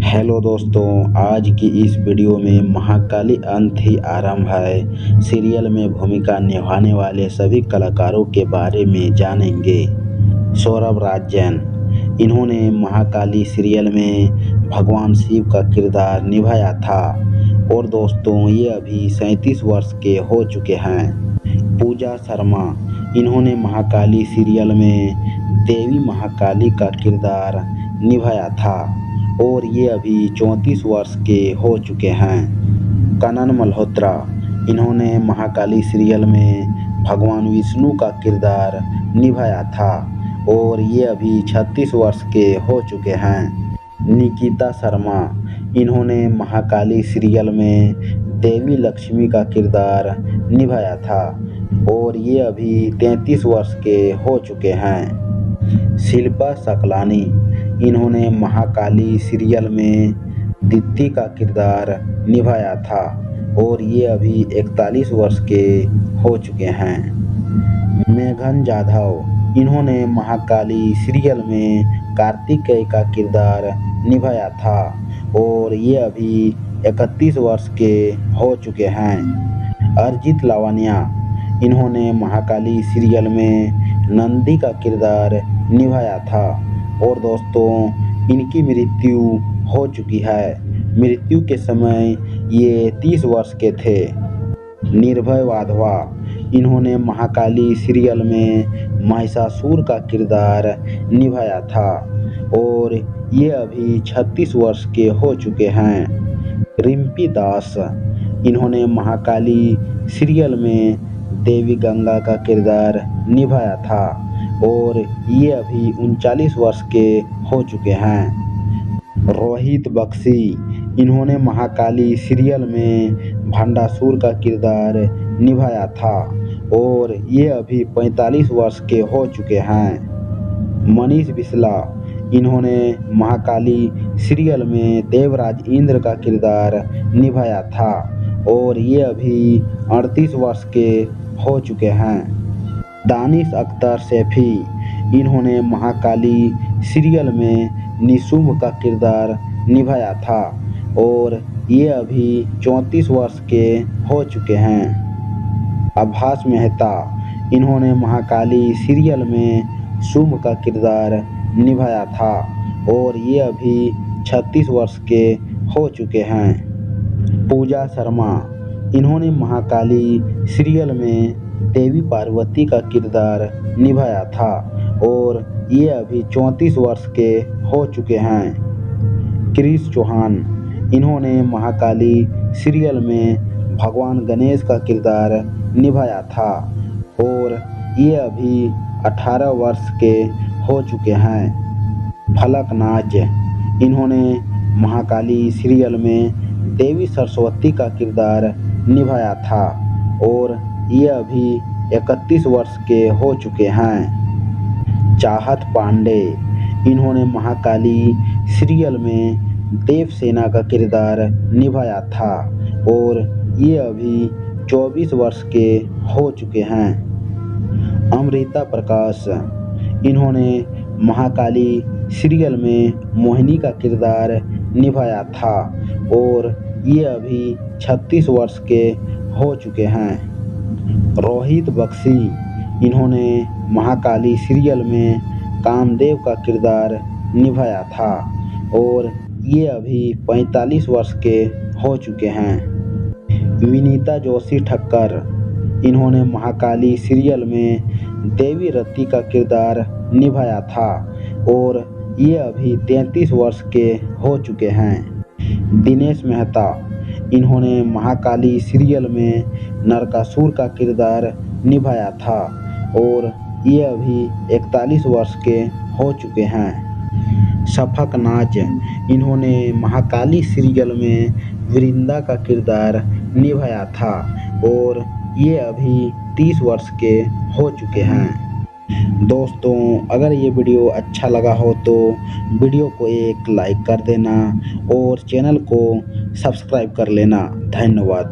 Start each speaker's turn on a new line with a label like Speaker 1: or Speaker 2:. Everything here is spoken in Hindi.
Speaker 1: हेलो दोस्तों, आज की इस वीडियो में महाकाली अंत ही आरंभ है सीरियल में भूमिका निभाने वाले सभी कलाकारों के बारे में जानेंगे। सौरभ राजन, इन्होंने महाकाली सीरियल में भगवान शिव का किरदार निभाया था और दोस्तों ये अभी 37 वर्ष के हो चुके हैं। पूजा शर्मा, इन्होंने महाकाली सीरियल में देवी महाकाली का किरदार निभाया था और ये अभी 34 वर्ष के हो चुके हैं। कनन मल्होत्रा, इन्होंने महाकाली सीरियल में भगवान विष्णु का किरदार निभाया था और ये अभी 36 वर्ष के हो चुके हैं। निकिता शर्मा, इन्होंने महाकाली सीरियल में देवी लक्ष्मी का किरदार निभाया था और ये अभी 33 वर्ष के हो चुके हैं। शिल्पा सकलानी, इन्होंने महाकाली सीरियल में दीप्ति का किरदार निभाया था और ये अभी 41 वर्ष के हो चुके हैं। मेघन जाधव, इन्होंने महाकाली सीरियल में कार्तिकेय का किरदार निभाया था और ये अभी 31 वर्ष के हो चुके हैं। अर्जित लावनिया, इन्होंने महाकाली सीरियल में नंदी का किरदार निभाया था और दोस्तों इनकी मृत्यु हो चुकी है। मृत्यु के समय ये 30 वर्ष के थे। निर्भय वाधवा, इन्होंने महाकाली सीरियल में महिषासुर का किरदार निभाया था और ये अभी 36 वर्ष के हो चुके हैं। रिम्पी दास, इन्होंने महाकाली सीरियल में देवी गंगा का किरदार निभाया था और ये अभी 39 वर्ष के हो चुके हैं। रोहित बख्शी, इन्होंने महाकाली सीरियल में भंडासुर का किरदार निभाया था और ये अभी 45 वर्ष के हो चुके हैं। मनीष बिस्ला, इन्होंने महाकाली सीरियल में देवराज इंद्र का किरदार निभाया था और ये अभी 38 वर्ष के हो चुके हैं। दानिश अख्तर सैफी, इन्होंने महाकाली सीरियल में निशुंभ का किरदार निभाया था और ये अभी 34 वर्ष के हो चुके हैं। आभास मेहता, इन्होंने महाकाली सीरियल में शुंभ का किरदार निभाया था और ये अभी 36 वर्ष के हो चुके हैं। पूजा शर्मा, इन्होंने महाकाली सीरियल में देवी पार्वती का किरदार निभाया था और ये अभी 34 वर्ष के हो चुके हैं। क्रिस चौहान, इन्होंने महाकाली सीरियल में भगवान गणेश का किरदार निभाया था और ये अभी 18 वर्ष के हो चुके हैं। फलक नाज, इन्होंने महाकाली सीरियल में देवी सरस्वती का किरदार निभाया था और ये अभी 31 वर्ष के हो चुके हैं। चाहत पांडे, इन्होंने महाकाली सीरियल में देवसेना का किरदार निभाया था और ये अभी 24 वर्ष के हो चुके हैं। अमृता प्रकाश, इन्होंने महाकाली सीरियल में मोहिनी का किरदार निभाया था और ये अभी 36 वर्ष के हो चुके हैं। रोहित बख्शी, इन्होंने महाकाली सीरियल में कामदेव का किरदार निभाया था और ये अभी 45 वर्ष के हो चुके हैं। विनीता जोशी ठक्कर, इन्होंने महाकाली सीरियल में देवी रति का किरदार निभाया था और ये अभी 33 वर्ष के हो चुके हैं। दिनेश मेहता, इन्होंने महाकाली सीरियल में नरकासुर का किरदार निभाया था और ये अभी 41 वर्ष के हो चुके हैं। शफक नाज, इन्होंने महाकाली सीरियल में वृंदा का किरदार निभाया था और ये अभी 30 वर्ष के हो चुके हैं। दोस्तों, अगर ये वीडियो अच्छा लगा हो तो वीडियो को एक लाइक कर देना और चैनल को सब्सक्राइब कर लेना। धन्यवाद।